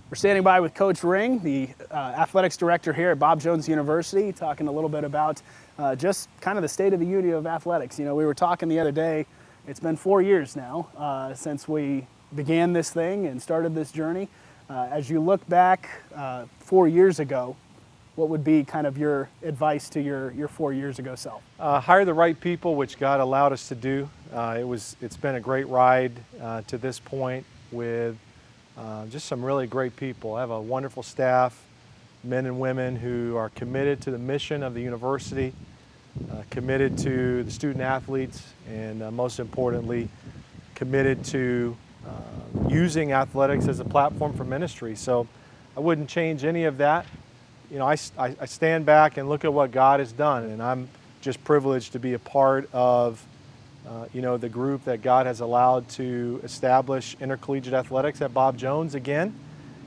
We're standing by with Coach Ring, the athletics director here at Bob Jones University, talking a little bit about just kind of the state of the union of athletics. You know, we were talking the other day, it's been 4 years now since we began this thing and started this journey. As you look back 4 years ago, what would be kind of your advice to your 4 years ago self? Hire the right people, which God allowed us to do. It's been a great ride to this point with just some really great people. I have a wonderful staff, men and women who are committed to the mission of the university, committed to the student athletes, and most importantly, committed to using athletics as a platform for ministry. So I wouldn't change any of that. You know, I stand back and look at what God has done, and I'm just privileged to be a part of the group that God has allowed to establish intercollegiate athletics at Bob Jones again,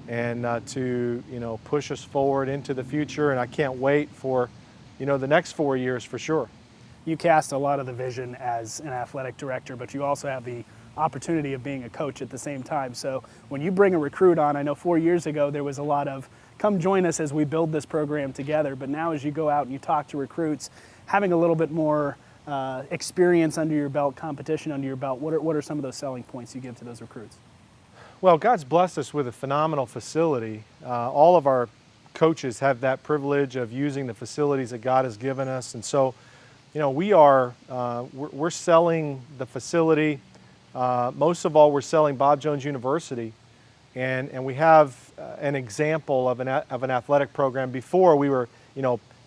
and to push us forward into the future. And I can't wait for the next 4 years for sure. You cast a lot of the vision as an athletic director, but you also have the opportunity of being a coach at the same time. So when you bring a recruit on, I know 4 years ago there was a lot of come join us as we build this program together, but now as you go out and you talk to recruits, having a little bit more experience under your belt, competition under your belt, what are some of those selling points you give to those recruits? Well, God's blessed us with a phenomenal facility. All of our coaches have that privilege of using the facilities that God has given us, and so we're selling the facility. Most of all, we're selling Bob Jones University, and we have an example of an athletic program. Before we were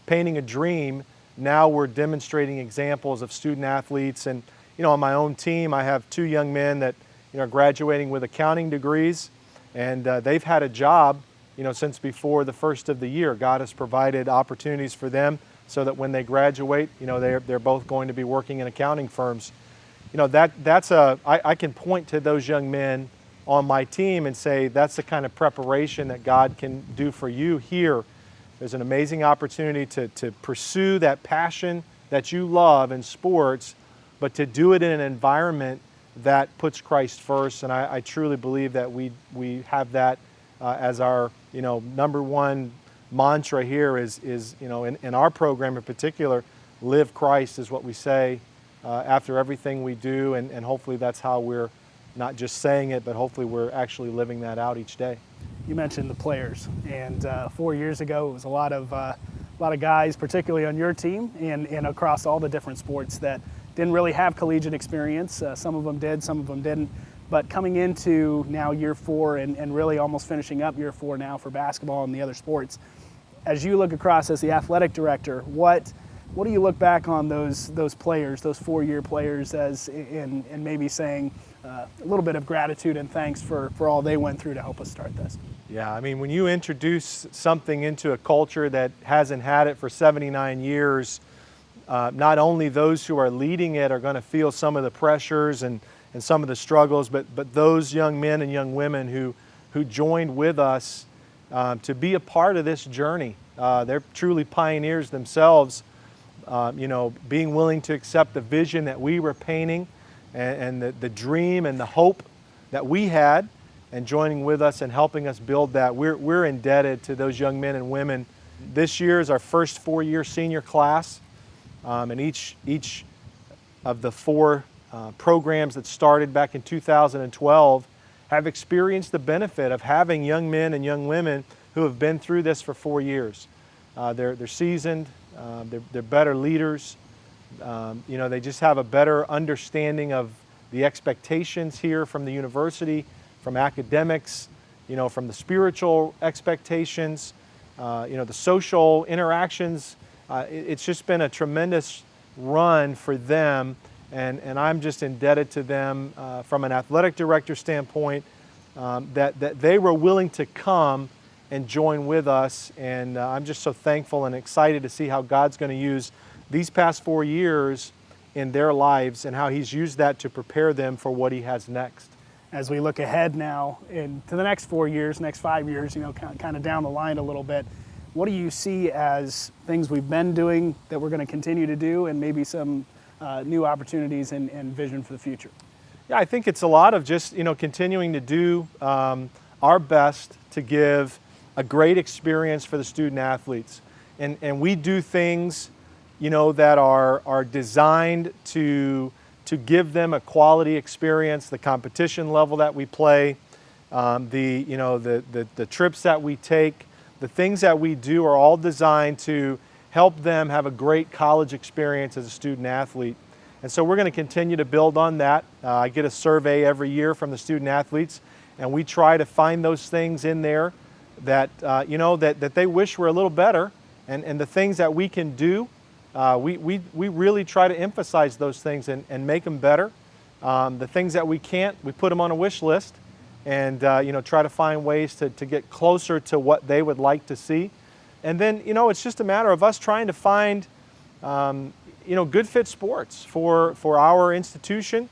painting a dream. Now we're demonstrating examples of student athletes, and on my own team I have two young men that are graduating with accounting degrees, and they've had a job since before the first of the year. God has provided opportunities for them so that when they graduate, they're both going to be working in accounting firms. I can point to those young men on my team and say that's the kind of preparation that God can do for you here. There's an amazing opportunity to pursue that passion that you love in sports, but to do it in an environment that puts Christ first. And I truly believe that we have that as our number one mantra here is in our program in particular, live Christ is what we say after everything we do, and hopefully that's how we're not just saying it, but hopefully we're actually living that out each day. You mentioned the players, and 4 years ago it was a lot of guys, particularly on your team and across all the different sports, that didn't really have collegiate experience. Some of them did, some of them didn't. But coming into now year 4 and really almost finishing up year 4 now for basketball and the other sports, as you look across as the athletic director, what do you look back on those players, those 4-year players, as in maybe saying a little bit of gratitude and thanks for all they went through to help us start this? Yeah, I mean, when you introduce something into a culture that hasn't had it for 79 years, not only those who are leading it are going to feel some of the pressures and some of the struggles, but those young men and young women who joined with us to be a part of this journey. They're truly pioneers themselves, being willing to accept the vision that we were painting and the dream and the hope that we had, and joining with us and helping us build that. We're indebted to those young men and women. This year is our first 4-year senior class, and each of the 4 programs that started back in 2012 have experienced the benefit of having young men and young women who have been through this for 4 years. They're seasoned, they're better leaders. They just have a better understanding of the expectations here from the university, from academics, from the spiritual expectations, the social interactions. It's just been a tremendous run for them, and I'm just indebted to them from an athletic director standpoint, that they were willing to come and join with us, and I'm just so thankful and excited to see how God's going to use these past 4 years in their lives and how He's used that to prepare them for what He has next. As we look ahead now into the next 4 years, next 5 years, kind of down the line a little bit, what do you see as things we've been doing that we're going to continue to do, and maybe some new opportunities and vision for the future? Yeah, I think it's a lot of just continuing to do our best to give a great experience for the student athletes. And we do things, that are designed to give them a quality experience, the competition level that we play, the trips that we take, the things that we do are all designed to help them have a great college experience as a student athlete. And so we're going to continue to build on that. I get a survey every year from the student athletes, and we try to find those things in there that, that they wish were a little better. And the things that we can do, we really try to emphasize those things and make them better. The things that we can't, we put them on a wish list and try to find ways to get closer to what they would like to see. And then, it's just a matter of us trying to find good fit sports for our institution.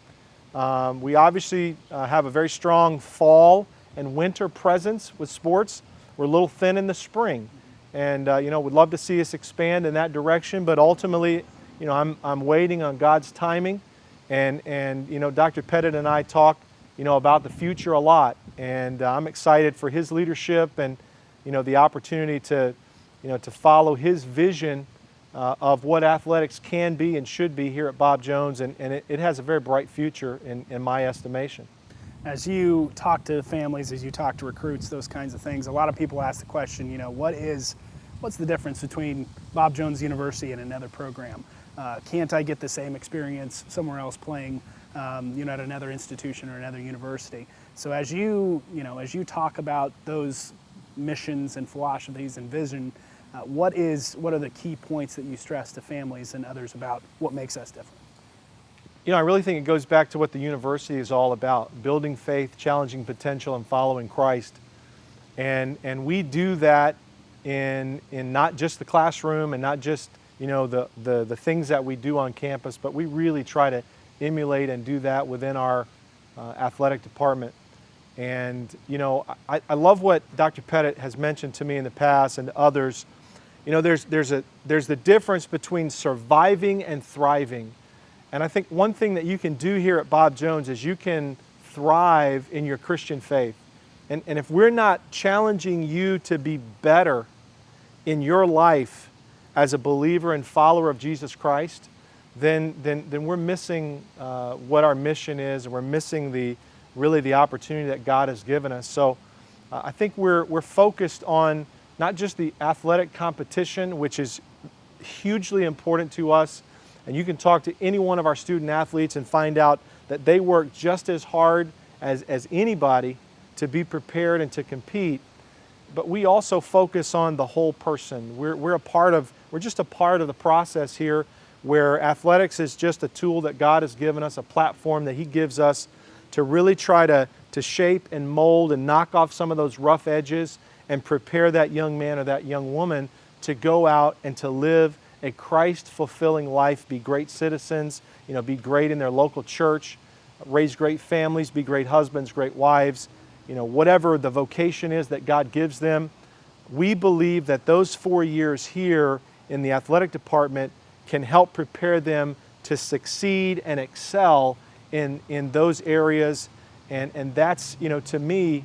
We obviously have a very strong fall and winter presence with sports. We're a little thin in the spring. And, we'd love to see us expand in that direction. But ultimately, I'm waiting on God's timing. And Dr. Pettit and I talk, about the future a lot. And I'm excited for his leadership and, the opportunity to follow his vision of what athletics can be and should be here at Bob Jones, and it has a very bright future in my estimation. As you talk to families, as you talk to recruits, those kinds of things, a lot of people ask the question, what's the difference between Bob Jones University and another program? Can't I get the same experience somewhere else playing, at another institution or another university? So as you talk about those missions and philosophies and vision, what are the key points that you stress to families and others about what makes us different? I really think it goes back to what the university is all about: building faith, challenging potential, and following Christ. And we do that in not just the classroom and not just the things that we do on campus, but we really try to emulate and do that within our athletic department. And I love what Dr. Pettit has mentioned to me in the past and others. There's the difference between surviving and thriving. And I think one thing that you can do here at Bob Jones is you can thrive in your Christian faith. And if we're not challenging you to be better in your life as a believer and follower of Jesus Christ, then we're missing what our mission is, and we're missing the opportunity that God has given us. So I think we're focused on not just the athletic competition, which is hugely important to us. And you can talk to any one of our student athletes and find out that they work just as hard as anybody to be prepared and to compete. But we also focus on the whole person. We're just a part of the process here, where athletics is just a tool that God has given us, a platform that He gives us to really try to shape and mold and knock off some of those rough edges and prepare that young man or that young woman to go out and to live a Christ-fulfilling life, be great citizens, be great in their local church, raise great families, be great husbands, great wives, whatever the vocation is that God gives them. We believe that those 4 years here in the athletic department can help prepare them to succeed and excel in those areas. And that's, to me,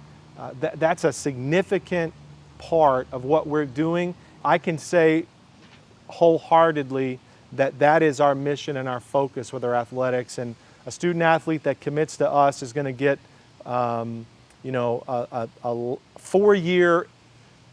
that's a significant part of what we're doing. I can say wholeheartedly that is our mission and our focus with our athletics. And a student athlete that commits to us is going to get a 4-year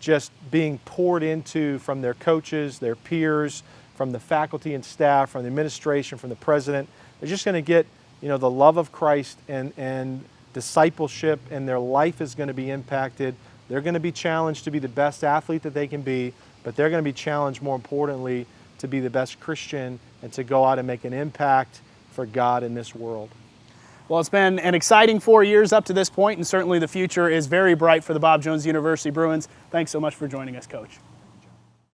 just being poured into from their coaches, their peers, from the faculty and staff, from the administration, from the president. They're just going to get the love of Christ and discipleship, and their life is going to be impacted. They're going to be challenged to be the best athlete that they can be, but they're going to be challenged, more importantly, to be the best Christian and to go out and make an impact for God in this world. Well, it's been an exciting 4 years up to this point, and certainly the future is very bright for the Bob Jones University Bruins. Thanks so much for joining us, Coach.